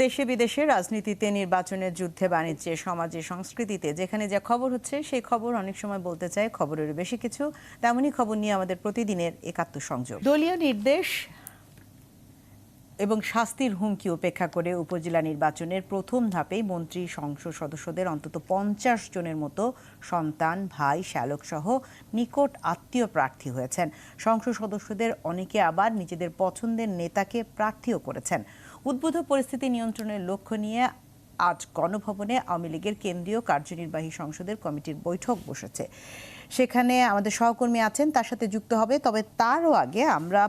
দেশে বিদেশে রাজনীতিতে, নির্বাচনের যুদ্ধে, বাণিজ্যে, সমাজে, সংস্কৃতিতে যেখানে যা খবর হচ্ছে সেই খবর অনেক সময় বলতে চায় খবরের বেশি কিছু। তেমনই খবর নিয়ে আমাদের প্রতিদিনের একাত্তর সংযোগ। দলীয় নির্দেশ এবং শাস্তির হুমকি উপেক্ষা করে উপজেলা নির্বাচনের প্রথম ধাপেই মন্ত্রী, সংসদ সদস্যদের অন্তত 50 জনের মতো সন্তান, ভাই, শ্যালক সহ নিকট আত্মীয় প্রার্থী হয়েছেন। সংসদ সদস্যদের অনেকে আবার নিজেদের পছন্দের নেতাকে প্রার্থীও করেছেন। উদ্ভূত পরিস্থিতি নিয়ন্ত্রণের লক্ষ্য নিয়ে আজ গণভবনে আওয়ামী লীগের কেন্দ্রীয় কার্যনির্বাহী সংসদের কমিটির বৈঠক বসেছে। সেখানে আমাদের সহকর্মী আছেন, তার সাথে যুক্ত হবে। তবে তারও আগে আমরা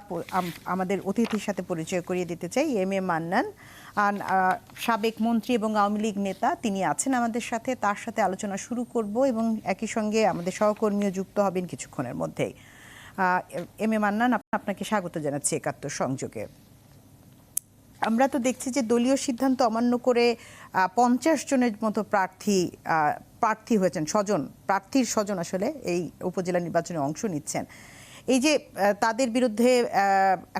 আমাদের অতিথির সাথে পরিচয় করিয়ে দিতে চাই। এম এ মান্নান, সাবেক মন্ত্রী এবং আওয়ামী লীগ নেতা, তিনি আছেন আমাদের সাথে। তার সাথে আলোচনা শুরু করব এবং একই সঙ্গে আমাদের সহকর্মীও যুক্ত হবেন কিছুক্ষণের মধ্যেই। এম এ মান্নান, আপনাকে স্বাগত জানাচ্ছি একাত্তর সংযোগে। আমরা তো দেখছি যে দলীয় সিদ্ধান্ত অমান্য করে 50 জনের মতো প্রার্থী হয়েছেন, প্রার্থীর স্বজন আসলে এই উপজেলা নির্বাচনে অংশ নিচ্ছেন। এই যে তাদের বিরুদ্ধে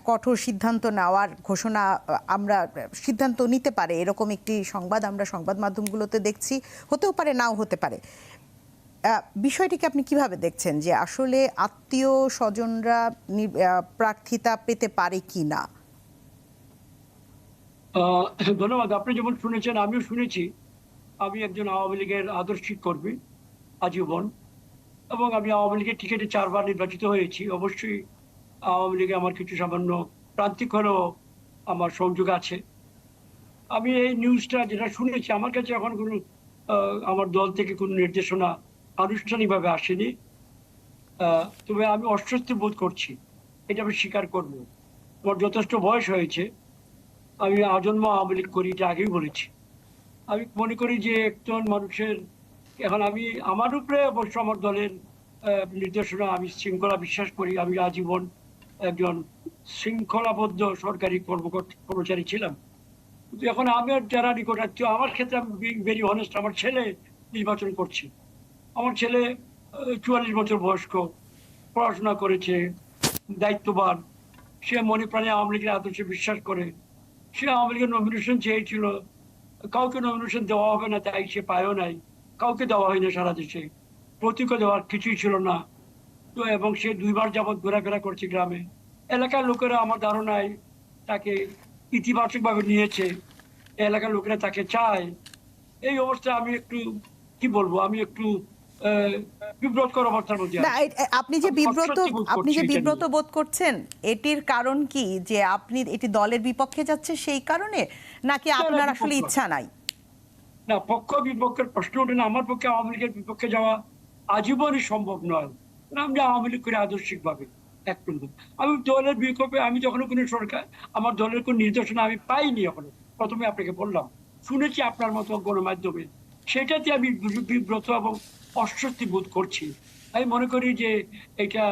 কঠোর সিদ্ধান্ত নেওয়ার ঘোষণা, আমরা সিদ্ধান্ত নিতে পারে এরকম একটি সংবাদ আমরা সংবাদ মাধ্যমগুলোতে দেখছি, হতেও পারে নাও হতে পারে। বিষয়টিকে আপনি কিভাবে দেখছেন যে আসলে আত্মীয় স্বজনরা প্রার্থিতা পেতে পারে কি না? ধন্যবাদ। আপনি যেমন শুনেছেন আমিও শুনেছি। আমি একজন আওয়ামী লীগের আদর্শিক কর্মী আজীবন, এবং আমি আওয়ামী লীগের টিকিটে 4 বার নির্বাচিত হয়েছি। অবশ্যই আওয়ামী লীগে আমার কিছু সামান্য প্রান্তিক হলেও আমার সংযোগ আছে। আমি এই নিউজটা যেটা শুনেছি, আমার কাছে এখন কোনো আমার দল থেকে কোনো নির্দেশনা আনুষ্ঠানিকভাবে আসেনি। তবে আমি অস্বস্তি বোধ করছি, এটা আমি স্বীকার করব। আমার যথেষ্ট বয়স হয়েছে, আমি আজন্ম আওয়ামী লীগ করি, এটা আগেই বলেছি। আমি মনে করি যে একজন মানুষের, এখন আমি আমার উপরে অবশ্য আমার দলের নির্দেশনা, আমি শৃঙ্খলা বিশ্বাস করি। আমি আজীবন একজন শৃঙ্খলাবদ্ধ সরকারি কর্মচারী ছিলাম। কিন্তু এখন আমি আর যারা নিকটাত্মীয়, আমার ক্ষেত্রে আমি ভেরি অনেস্ট, আমার ছেলে নির্বাচন করছে। আমার ছেলে 44 বছর বয়স্ক, পড়াশোনা করেছে, দায়িত্ববান, সে মনে প্রাণে আওয়ামী লীগের আদর্শে বিশ্বাস করে। সে আওয়ামী লীগের নমিনেশন চেয়েছিল, কাউকে নমিনেশন দেওয়া হবে না, তাই সে পায়ও নাই। কাউকে দেওয়া হয়নি সারা দেশে, প্রতীকও দেওয়ার কিছুই ছিল না। তো এবং সে 2 বার যাবৎ ঘোরাফেরা করছে গ্রামে। এলাকার লোকেরা আমার ধারণায় তাকে ইতিবাচক ভাবে নিয়েছে, এলাকার লোকেরা তাকে চায়। এই অবস্থায় আমি একটু, কি বলবো, আমি একটু বিব্রতকর অবস্থার মধ্যে আছি। আপনি যে বিব্রত বোধ করছেন, এটির কারণ কি? যে আপনি এটি দলের বিপক্ষে যাচ্ছে সেই কারণে, নাকি আপনার আসলে ইচ্ছা নাই? না, পক্ষ বিপক্ষের প্রশ্ন ওঠে না। আমার পক্ষে আওয়ামী লীগের বিপক্ষে যাওয়া আজীবনই সম্ভব নয়। আমি আওয়ামী লীগ করে আদর্শিক ভাবে একটু, আমি দলের বিপক্ষে, আমি যখন কোনো সরকার, আমার দলের কোন নির্দেশনা আমি পাইনি এখনো। প্রথমে আপনাকে বললাম, শুনেছি আপনার মতো গণমাধ্যমে, সেটাতে আমি বিব্রত এবং অস্বস্তি বোধ করছি। আমি মনে করি যে এটা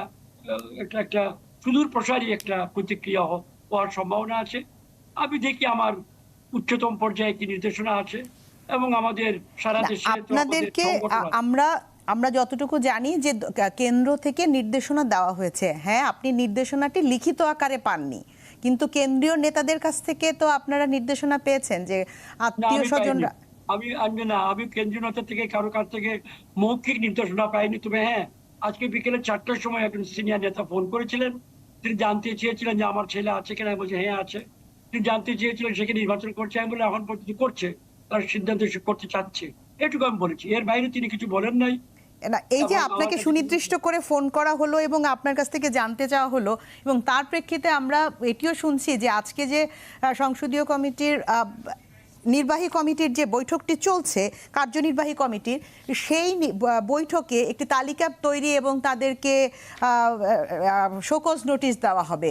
একটা সুদূর প্রসারী একটা প্রতিক্রিয়া হওয়ার সম্ভাবনা আছে। আমি দেখি আমার উচ্চতম পর্যায়ে কি নির্দেশনা আছে, এবং আমাদের সারা দেশে আপনাদেরকে আমরা যতটুকু জানি যে কেন্দ্র থেকে নির্দেশনা দেওয়া হয়েছে। হ্যাঁ, আপনি নির্দেশনাটি লিখিত আকারে পাননি, কিন্তু কেন্দ্রীয় নেতাদের কাছ থেকে তো আপনারা নির্দেশনা পেয়েছেন যে আত্মীয় স্বজনরা। আমি কেন্দ্রীয় নেতা থেকে কারো কাছ থেকে মৌখিক নির্দেশনা পাইনি। তবে হ্যাঁ, আজকে বিকেলে 4টার সময় একজন সিনিয়র নেতা ফোন করেছিলেন। তিনি জানতে চেয়েছিলেন যে আমার ছেলে আছে কিনা। বলছে হ্যাঁ আছে। তিনি জানতে চেয়েছিলেন সেখানে নির্বাচন করছে। আমি বলে এখন পর্যন্ত করছে, তার সিদ্ধান্ত করতে চাচ্ছে, এটুকু আমি বলেছি। এর বাইরে তিনি কিছু বলেন নাই। না, এই যে আপনাকে সুনির্দিষ্ট করে ফোন করা হলো এবং আপনার কাছ থেকে জানতে চাওয়া হলো, এবং তার প্রেক্ষিতে আমরা এটিও শুনছি যে আজকে যে সংসদীয় কমিটির নির্বাহী কমিটির যে বৈঠকটি চলছে, কার্যনির্বাহী কমিটির, সেই বৈঠকে একটি তালিকা তৈরি এবং তাদেরকে শোকজ নোটিশ দেওয়া হবে,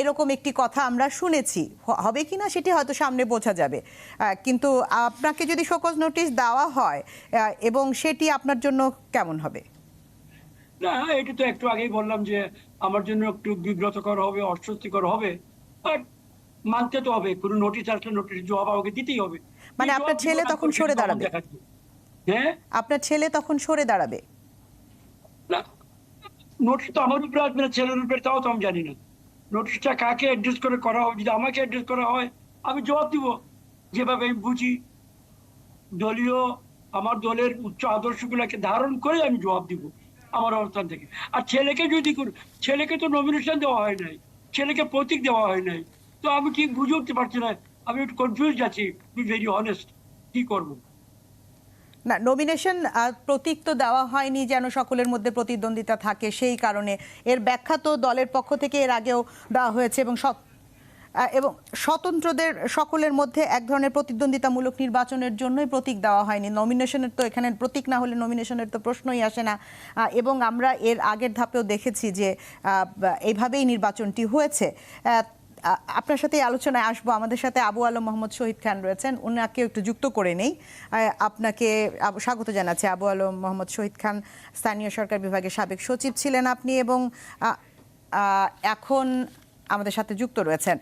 এরকম একটি কথা আমরা শুনেছি। হবে কিনা সেটি হয়তো সামনে বোঝা যাবে। কিন্তু আপনাকে যদি শোকজ নোটিশ দেওয়া হয়, এবং সেটি আপনার জন্য কেমন হবে? না, এটা তো একটু আগেই বললাম যে আমার জন্য একটু বিব্রতকর হবে, অস্বস্তিকর হবে। মানতে তো হবে, কোনো নোটিশ আসলে নোটিশ জবাব আমাকে দিতেই হবে। মানে আপনার ছেলে তখন সরে দাঁড়াবে? হ্যাঁ, আপনার ছেলে তখন সরে দাঁড়াবে? না, নোটিশ তো আমার উপরে আসবে না, ছেলের উপরে, তাও তো আমি জানি না। নোটিশটা কাকে অ্যাড্রেস করে করা হবে। যদি আমাকে অ্যাড্রেস করা হয়, আমি জবাব দিব। যেভাবে আমি বুঝি, দলীয় আমার দলের উচ্চ আদর্শগুলোকে ধারণ করে আমি জবাব দিব আমার অবস্থান থেকে। আর ছেলেকে যদি ছেলেকে তো নমিনেশন দেওয়া হয় নাই, ছেলেকে প্রতীক দেওয়া হয় নাই, তো আমি ঠিক বুঝে উঠতে পারছি না, আমি একটু কনফিউজ আছি, টু ভেরি অনেস্ট, কি করবো। না, নমিনেশন প্রতীক তো দেওয়া হয়নি যেন সকলের মধ্যে প্রতিদ্বন্দ্বিতা থাকে, সেই কারণে এর ব্যাখ্যা তো দলের পক্ষ থেকে এর আগেও দেওয়া হয়েছে এবং স্বতন্ত্রদের সকলের মধ্যে এক ধরনের প্রতিদ্বন্দ্বিতামূলক নির্বাচনের জন্যই প্রতীক দেওয়া হয়নি। নমিনেশনের তো এখানে প্রতীক না হলে নমিনেশনের তো প্রশ্নই আসে না। এবং আমরা এর আগের ধাপেও দেখেছি যে এইভাবেই নির্বাচনটি হয়েছে। আপনার সাথে এই আলোচনায় আসবো। আমাদের সাথে আবু আলম মোহাম্মদ শহীদ খান রয়েছেন, ওনাকে একটু যুক্ত করে নেই। আপনাকে স্বাগত জানাচ্ছি। আবু আলম মোহাম্মদ শহীদ খান স্থানীয় সরকার বিভাগের সাবেক সচিব ছিলেন আপনি, এবং এখন আমাদের সাথে যুক্ত রয়েছেন।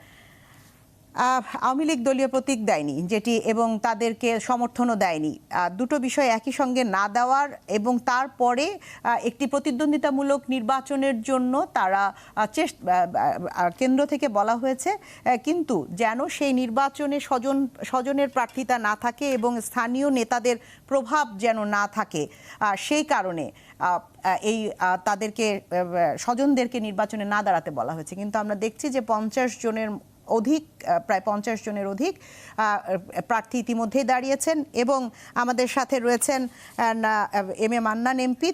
আওয়ামী লীগ দলীয় প্রতীক দেয়নি যেটি, এবং তাদেরকে সমর্থনও দেয়নি, দুটো বিষয় একই সঙ্গে না দেওয়ার এবং তারপরে একটি প্রতিদ্বন্দ্বিতামূলক নির্বাচনের জন্য তারা কেন্দ্র থেকে বলা হয়েছে, কিন্তু যেন সেই নির্বাচনে স্বজনের প্রার্থিতা না থাকে এবং স্থানীয় নেতাদের প্রভাব যেন না থাকে, সেই কারণে এই তাদেরকে স্বজনদেরকে নির্বাচনে না দাঁড়াতে বলা হয়েছে। কিন্তু আমরা দেখছি যে 50 জনের অধিক, প্রায় 50 জনের অধিক প্রার্থী ইতিমধ্যেই দাঁড়িয়েছেন, এবং আমাদের সাথে রয়েছেন এম এ মান্নান এমপি,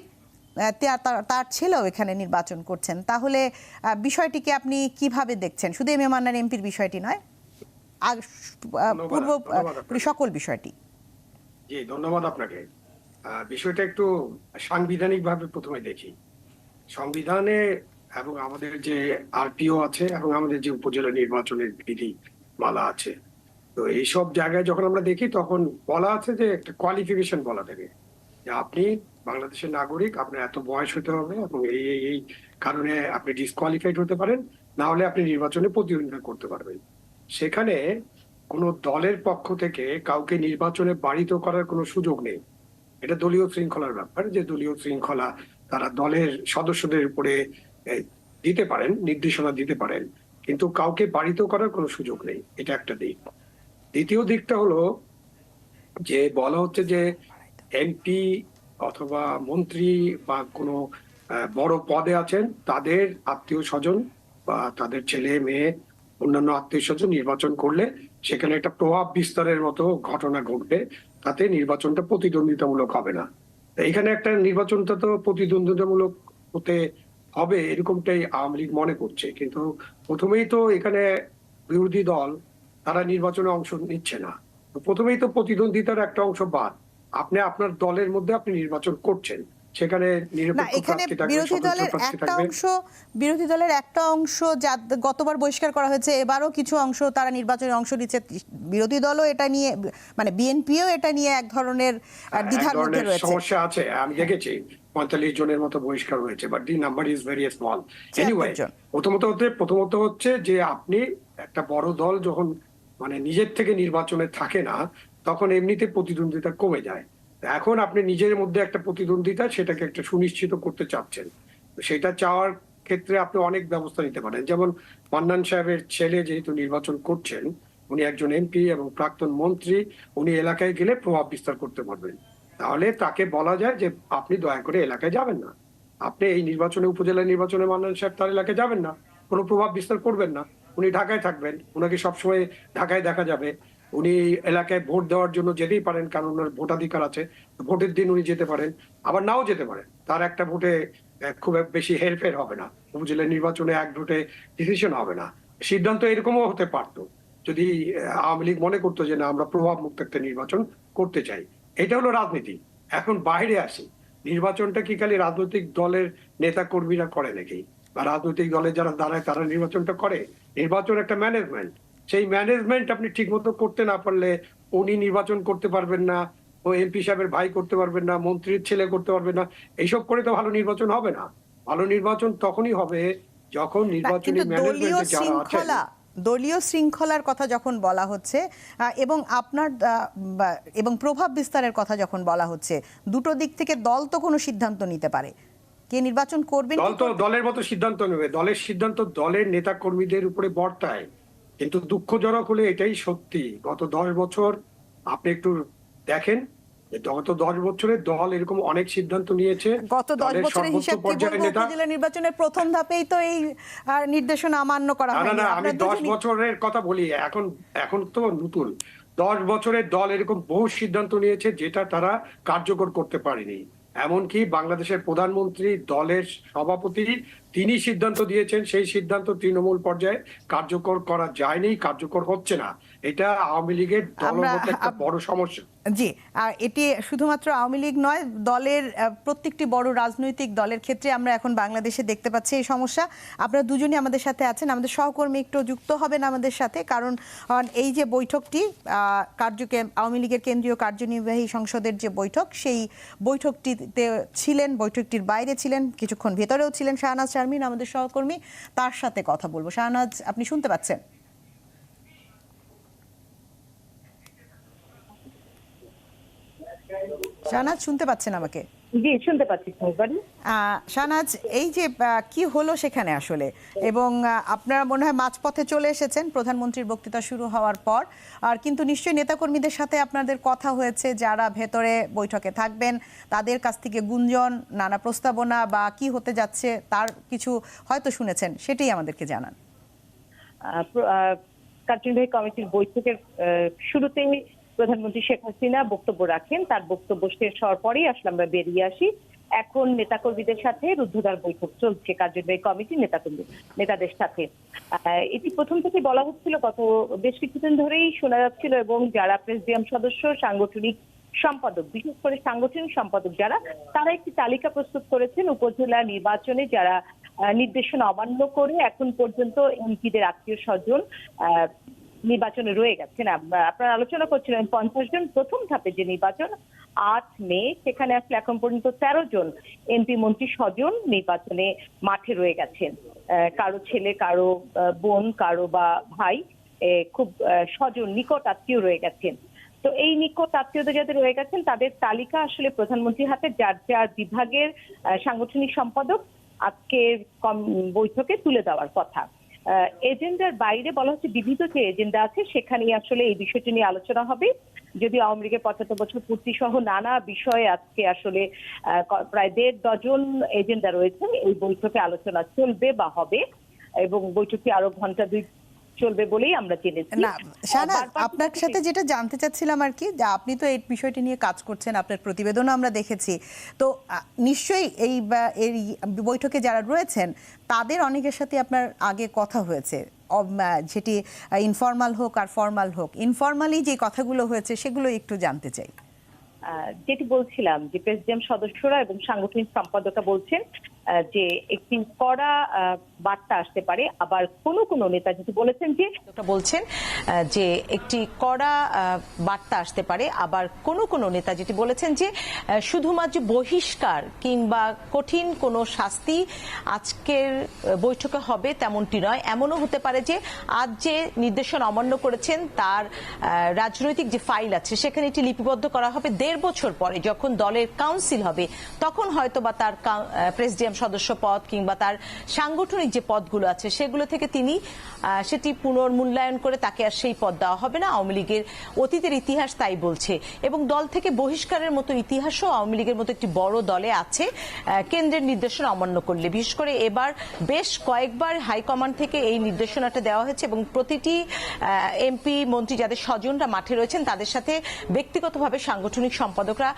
তার ছেলেও এখানে নির্বাচন করছেন। তাহলে বিষয়টিকে আপনি কিভাবে দেখছেন? শুধু এম এ মান্নান এমপির বিষয়টি নয়, সকল বিষয়টি। জি, ধন্যবাদ আপনাকে। বিষয়টা একটু সাংবিধানিকভাবে প্রথমে দেখি। সংবিধানে এবং আমাদের যে আরপিও আছে এবং আমাদের যে উপজেলা নির্বাচনের বিধিমালা আছে, তো এইসব জায়গায় যখন আমরা দেখি তখন বলা আছে যে একটা কোয়ালিফিকেশন বলা থাকে যে আপনি বাংলাদেশের নাগরিক, আপনার এত বয়স হতে হবে এবং এই কারণে আপনি ডিসকোয়ালিফাইড হতে পারেন, না হলে আপনি নির্বাচনে প্রতিদ্বন্দ্বিতা করতে পারবেন। সেখানে কোনো দলের পক্ষ থেকে কাউকে নির্বাচনে বারিত করার কোনো সুযোগ নেই। এটা দলীয় শৃঙ্খলার ব্যাপার, যে দলীয় শৃঙ্খলা তারা দলের সদস্যদের উপরে দিতে পারেন, নির্দেশনা দিতে পারেন, কিন্তু কাউকে বারিত করার কোনো সুযোগ নেই। এটা একটা দিক। দ্বিতীয় দিকটা হলো যে বলা হচ্ছে যে এমপি অথবা মন্ত্রী বা কোনো বড় পদে আছেন তাদের আত্মীয় স্বজন বা তাদের ছেলে মেয়ে অন্যান্য আত্মীয় স্বজন নির্বাচন করলে সেখানে একটা প্রভাব বিস্তারের মতো ঘটনা ঘটবে, তাতে নির্বাচনটা প্রতিদ্বন্দ্বিতামূলক হবে না। এখানে একটা নির্বাচনটা তো প্রতিদ্বন্দ্বিতামূলক হতে হবে এরকমটাই আওয়ামী লীগ মনে করছে, কিন্তু প্রথমেই তো এখানে বিরোধী দল তারা নির্বাচনে অংশ নিচ্ছে না। প্রথমেই তো প্রতিদ্বন্দ্বিতার একটা অংশ বাদ। আপনি আপনার দলের মধ্যে আপনি নির্বাচন করছেন, সেখানে বিরোধী দলের একটা অংশ যা গতবার বহিষ্কার করা হয়েছে, এবারও কিছু অংশ তারা নির্বাচনে অংশ নিচ্ছে। বিরোধী দলও এটা নিয়ে, মানে বিএনপিও এটা নিয়ে এক ধরনের দ্বিধার মধ্যে রয়েছে, সমস্যা আছে। আমি দেখেছি 45 জনের মতো বহিষ্কার হয়েছে, but the number is very small. Anyway, প্রথমত হচ্ছে যে আপনি একটা বড় দল যখন মানে নিজের থেকে নির্বাচনে থাকে না, তখন এমনিতে প্রতিদ্বন্দ্বিতা কমে যায়। এখন আপনি নিজের মধ্যে একটা প্রতিদ্বন্দ্বিতা, সেটাকে একটা সুনিশ্চিত করতে চাচ্ছেন। সেটা চাওয়ার ক্ষেত্রে আপনি অনেক ব্যবস্থা নিতে পারেন। যেমন মান্নান সাহেবের ছেলে যেহেতু নির্বাচন করছেন, উনি একজন এমপি এবং প্রাক্তন মন্ত্রী, উনি এলাকায় গেলে প্রভাব বিস্তার করতে পারবেন। তাহলে তাকে বলা যায় যে আপনি দয়া করে এলাকায় যাবেন না, আপনি এই নির্বাচনে, উপজেলা নির্বাচনে মান্নান সাহেব তার এলাকায় যাবেন না, কোনো প্রভাব বিস্তার করবেন না, উনি ঢাকায় থাকবেন, উনাকে সবসময় ঢাকায় দেখা যাবে। উনি এলাকায় ভোট দেওয়ার জন্য যেতেই পারেন, কারণ ওনার ভোটাধিকার আছে, ভোটের দিন উনি যেতে পারেন, আবার নাও যেতে পারেন। তার একটা ভোটে খুব বেশি হেরফের হবে না, উপজেলা নির্বাচনে এক ভোটে ডিসিশন হবে না। সিদ্ধান্ত এরকমও হতে পারতো যদি আওয়ামী লীগ মনে করতো যে না, আমরা প্রভাব মুক্ত একটা নির্বাচন করতে চাই। এটা হলো রাজনীতি। এখন বাইরে আসি, নির্বাচনটা কি খালি রাজনৈতিক দলের নেতা কর্মীরা করে নাকি, বা রাজনৈতিক দলের যারা দাঁড়ায় তারা নির্বাচনটা করে? নির্বাচন একটা ম্যানেজমেন্ট। সেই ম্যানেজমেন্ট আপনি ঠিক মতো করতে না পারলে উনি নির্বাচন করতে পারবেন না, ও এমপি সাহেবের ভাই করতে পারবেন না, মন্ত্রীর ছেলে করতে পারবেন না। এইসব করে তো ভালো নির্বাচন হবে না। ভালো নির্বাচন তখনই হবে যখন নির্বাচনী ম্যানেজমেন্টে যারা আছেন। দলীয় শৃঙ্খলার কথা যখন বলা হচ্ছে এবং আপনার এবং প্রভাব বিস্তারের কথা যখন বলা হচ্ছে, দুটো দিক থেকে দল তো কোনো সিদ্ধান্ত নিতে পারে, কে নির্বাচন করবেন। দল তো দলের মতো সিদ্ধান্ত নেবে, দলের সিদ্ধান্ত দলের নেতা কর্মীদের উপরে বর্তায়। কিন্তু দুঃখজনক হলে এটাই সত্যি, গত 10 বছর আপনি একটু দেখেন, গত 10 বছরে দল এরকম অনেক সিদ্ধান্ত নিয়েছে। গত 10 দলের বছরের সর্বোচ্চ হিসাব কি পর্যায়ের বলবো? নেতা, উপজেলা নির্বাচনের প্রথম ধাপেই তো এই নির্দেশনা অমান্য করা না না হয়নি। না, আমি আপনারা 10 দুজনই বছরের কথা বলি, এখন এখন তো নতুন। 10 বছরের দল এরকম বহু সিদ্ধান্ত নিয়েছে যেটা তারা কার্যকর করতে পারেনি। এমনকি বাংলাদেশের প্রধানমন্ত্রী, দলের সভাপতি, তিনি সিদ্ধান্ত দিয়েছেন, সেই সিদ্ধান্ত তৃণমূল পর্যায়ে কার্যকর করা যায়নি, কার্যকর হচ্ছে না। এটা আওয়ামী লীগের দলগত একটা বড় সমস্যা। জি, আর এটি শুধুমাত্র আওয়ামী লীগ নয়, দলের প্রত্যেকটি বড় রাজনৈতিক দলের ক্ষেত্রে আমরা এখন বাংলাদেশে দেখতে পাচ্ছি এই সমস্যা। আপনারা দুজনই আমাদের সাথে আছেন, আমাদের সহকর্মী একটু যুক্ত হবেন আমাদের সাথে, কারণ এই যে বৈঠকটি আওয়ামী লীগের কেন্দ্রীয় কার্যনির্বাহী সংসদের যে বৈঠক, সেই বৈঠকটিতে ছিলেন, বৈঠকটির বাইরে ছিলেন, কিছুক্ষণ ভেতরেও ছিলেন শাহনাজ শারমিন আমাদের সহকর্মী, তার সাথে কথা বলবো। শাহনাজ, আপনি শুনতে পাচ্ছেন? শাহনাজ শুনতে পাচ্ছেন আমাকে? জি, শুনতে পাচ্ছি। শাহনাজ, এই যে কি হলো সেখানে আসলে, এবং আপনারা মনে হয় মাঝপথে চলে এসেছেন প্রধানমন্ত্রীর বক্তৃতা শুরু হওয়ার পর, আর কিন্তু নিশ্চয়ই নেতাকর্মীদের সাথে আপনাদের কথা হয়েছে, যারা ভেতরে বৈঠকে থাকবেন তাদের কাছ থেকে গুঞ্জন, নানা প্রস্তাবনা বা কি হতে যাচ্ছে তার কিছু হয়তো শুনেছেন, সেটাই আমাদেরকে জানান। কার্যনির্বাহী কমিটির বৈঠকের শুরুতেই প্রধানমন্ত্রী শেখ হাসিনা বক্তব্য রাখেন, তার বক্তব্য শেষ হওয়ার পরেই আসলে আমরা বেরিয়ে আসি। এখন নেতাকর্মীদের সাথে রুদ্ধদ্বার বৈঠক চলছে কার্যনির্বাহী কমিটির নেতাদের সাথে। এটি প্রথম থেকে বলা হচ্ছিল, গত বেশ কিছুদিন ধরেই শোনা যাচ্ছিল, এবং যারা প্রেসিডিয়াম সদস্য, সাংগঠনিক সম্পাদক, বিশেষ করে সাংগঠনিক সম্পাদক যারা, তারা একটি তালিকা প্রস্তুত করেছেন উপজেলা নির্বাচনে যারা নির্দেশনা অমান্য করে এখন পর্যন্ত এমপিদের আত্মীয় স্বজন নির্বাচনে রয়ে গেছেন। আপনারা আলোচনা করছিলেন 50 জন প্রথম ধাপে যে নির্বাচন 8 মে, সেখানে আসলে এখন পর্যন্ত 13 জন এমপি মন্ত্রী স্বজন নির্বাচনে মাঠে রয়ে গেছেন। কারো ছেলে, কারো বোন, কারো বা ভাই, খুব স্বজন নিকট আত্মীয় রয়ে গেছেন। তো এই নিকট আত্মীয়দের যাদের রয়ে গেছেন তাদের তালিকা আসলে প্রধানমন্ত্রীর হাতে যার যার বিভাগের সাংগঠনিক সম্পাদক আজকের বৈঠকে তুলে দেওয়ার কথা। এজেন্ডার বাইরে বলা হচ্ছে বিবিধ যে এজেন্ডা আছে সেখানেই আসলে এই বিষয়টি নিয়ে আলোচনা হবে। যদি আওয়ামী লীগের 75 বছর পূর্তি সহ নানা বিষয়ে আজকে আসলে প্রায় 1.5 ডজন এজেন্ডা রয়েছে, এই বৈঠকে আলোচনা চলবে বা হবে, এবং বৈঠকটি আরো ঘন্টা 2 চলবে বলেই আমরা জেনেছি। না শাহনাজ, আপনার সাথে যেটা জানতে চাচ্ছিলাম আর কি, যে আপনি তো এই বিষয়টি নিয়ে কাজ করছেন, আপনার প্রতিবেদনও আমরা দেখেছি, তো নিশ্চয়ই এই বৈঠকে যারা রয়েছেন তাদের অনেকের সাথে আপনার আগে কথা হয়েছে, যেটি ইনফর্মাল হোক আর ফর্মাল হোক। ইনফর্মালি যে কথাগুলো হয়েছে সেগুলো একটু জানতে চাই। যেটি বলছিলাম যে প্রেসিডিয়াম সদস্যরা এবং সাংগঠনিক সম্পাদকরা বলছেন যে একটি কড়া বার্তা আসতে পারে, আবার কোন কোন নেতা যেটি বলেছেন যে একটি কড়া বার্তা আসতে পারে, আবার কোন কোন নেতা যেটি বলেছেন যে শুধুমাত্র বহিষ্কার কিংবা কঠিন কোনো শাস্তি আজকের বৈঠকে হবে তেমনটি নয়। এমনও হতে পারে যে আজ যে নির্দেশনা অমান্য করেছেন তার রাজনৈতিক যে ফাইল আছে সেখানে এটি লিপিবদ্ধ করা হবে 1.5 বছর পরে, যখন দলের কাউন্সিল হবে তখন হয়তো বা তার প্রেসিডিয়াম সদস্য পদ কিংবা তার সাংগঠনিক যে পদগুলো আছে সেগুলো থেকে তিনি সেটি পুনর্মূল্যায়ন করে তাকে আর সেই পদ দেওয়া হবে না। আওয়ামী লীগের অতীতের ইতিহাস তাই বলছে, এবং দল থেকে বহিষ্কারের মতো ইতিহাসও আওয়ামী লীগের মতো একটি বড় দলে আছে কেন্দ্রের নির্দেশনা অমান্য করলে। বিশেষ করে এবার বেশ কয়েকবার হাইকমান্ড থেকে এই নির্দেশনাটা দেওয়া হয়েছে, এবং প্রতিটি এমপি মন্ত্রী যাদের স্বজনরা মাঠে রয়েছেন তাদের সাথে ব্যক্তিগতভাবে সাংগঠনিক সম্পাদকরা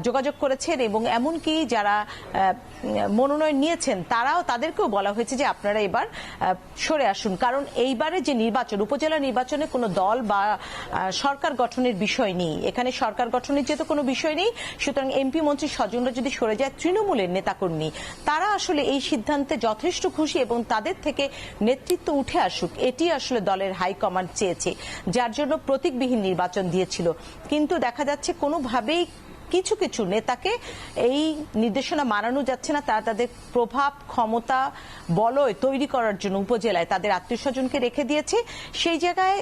যোগাযোগ করেছেন, এবং এমনকি যারা মনোনয়ন নিয়েছেন তাদেরকেও বলা হয়েছে যে আপনারা এবার সরে আসুন, কারণ এইবারে যে নির্বাচন, উপজেলা নির্বাচনে কোনো দল বা সরকার গঠনের বিষয় নেই, এখানে সরকার গঠনের যেহেতু কোনো বিষয় নেই, সুতরাং এমপি মন্ত্রী স্বজনরা যদি সরে যায় তৃণমূলের নেতাকর্মী তারা আসলে এই সিদ্ধান্তে যথেষ্ট খুশি, এবং তাদের থেকে নেতৃত্ব উঠে আসুক এটি আসলে দলের হাইকমান্ড চেয়েছে, যার জন্য প্রতীকবিহীন নির্বাচন দিয়েছিল। কিন্তু দেখা যাচ্ছে কোনোভাবেই কিছু কিছু নেতাকে এই নির্দেশনা মানানো যাচ্ছে না, তারা তাদের প্রভাব ক্ষমতা বলয় তৈরি করার জন্য উপজেলায় তাদের আত্মীয় স্বজনকে রেখে দিয়েছে। সেই জায়গায়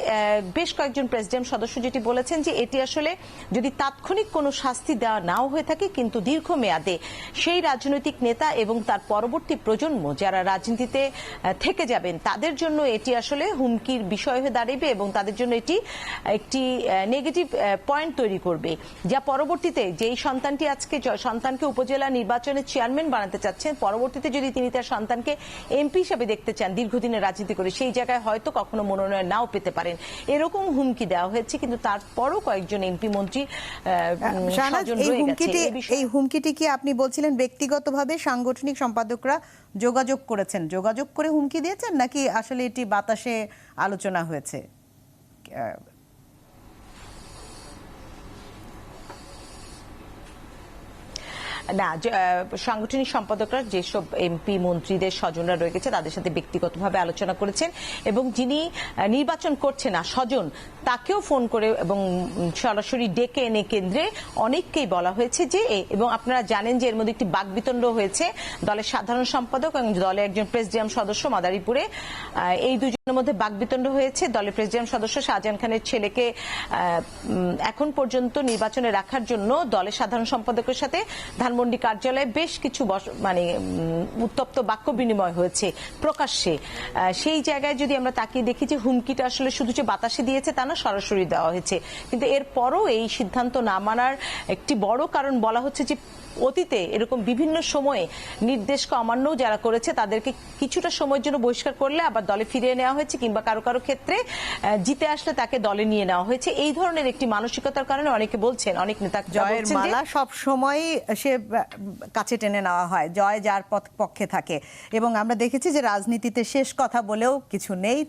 বেশ কয়েকজন প্রেসিডিয়াম সদস্য যেটি বলেছেন যে এটি আসলে যদি তাৎক্ষণিক কোনো শাস্তি দেওয়া নাও হয়ে থাকে, কিন্তু দীর্ঘমেয়াদে সেই রাজনৈতিক নেতা এবং তার পরবর্তী প্রজন্ম যারা রাজনীতিতে থেকে যাবেন তাদের জন্য এটি আসলে হুমকির বিষয় হয়ে দাঁড়াবে এবং তাদের জন্য এটি একটি নেগেটিভ পয়েন্ট তৈরি করবে, যা পরবর্তীতে যেই সন্তানটি আজকে সন্তানকে উপজেলা নির্বাচনের চেয়ারম্যান বানাতে চাচ্ছেন, পরবর্তীতে যদি তিনি তার সন্তানকে এমপি হিসেবে দেখতে চান দীর্ঘদিনের রাজনীতি করে, সেই জায়গায় হয়তো কখনো মনোনয়ন নাও পেতে পারেন। এরকম হুমকি দেওয়া হয়েছে, কিন্তু তারপরও কয়েকজন এমপি মন্ত্রী এই হুমকিটি কি আপনি বলছিলেন ব্যক্তিগতভাবে সাংগঠনিক সম্পাদকরা যোগাযোগ করেছেন, যোগাযোগ করে হুমকি দিয়েছেন, নাকি আসলে এটি বাতাসে আলোচনা হয়েছে? না, সাংগঠনিক সম্পাদকরা যেসব এমপি মন্ত্রীদের স্বজনরা রয়ে গেছে তাদের সাথে ব্যক্তিগতভাবে আলোচনা করেছেন এবং যিনি নির্বাচন করছে না স্বজন তাকেও ফোন করে এবং সরাসরি ডেকে এনে কেন্দ্রে অনেককেই বলা হয়েছে যে, এবং আপনারা জানেন যে এর মধ্যে একটি বাকবিতণ্ড হয়েছে দলের সাধারণ সম্পাদক এবং দলের একজন প্রেসিডিয়াম সদস্য মাদারীপুরে, এই দুজনের মধ্যে বাকবিতণ্ড হয়েছে। দলের প্রেসিডিয়াম সদস্য শাহজাহান খানের ছেলেকে এখন পর্যন্ত নির্বাচনে রাখার জন্য দলের সাধারণ সম্পাদকের সাথে ধানমন্ডি কার্যালয়ে বেশ কিছু উত্তপ্ত বাক্য বিনিময় হয়েছে প্রকাশ্যে। সেই জায়গায় যদি আমরা তাকিয়ে দেখি যে হুমকিটা আসলে শুধু যে বাতাসে দিয়েছে তা না, সরাসরি দেওয়া হয়েছে। কিন্তু এরপরও এই সিদ্ধান্ত না মানার একটি বড় কারণ বলা হচ্ছে যে অতীতে এরকম বিভিন্ন সময়ে নির্দেশকে অমান্য যারা করেছে তাদেরকে কিছুটা সময়ের জন্য বহিষ্কার করলে আবার দলে ফিরিয়ে নেওয়া হয়েছে, কিংবা কারো কারো ক্ষেত্রে জিতে আসলে তাকে দলে নিয়ে নেওয়া হয়েছে। এই ধরনের একটি মানসিকতার কারণে অনেকে বলছেন, অনেক নেতা জয়ের মালা সব সময় সে কাছে টেনে নেওয়া হয়, জয় যার পক্ষে থাকে। এবং আমরা দেখেছি যে রাজনীতিতে শেষ কথা বলেও কিছু নেই।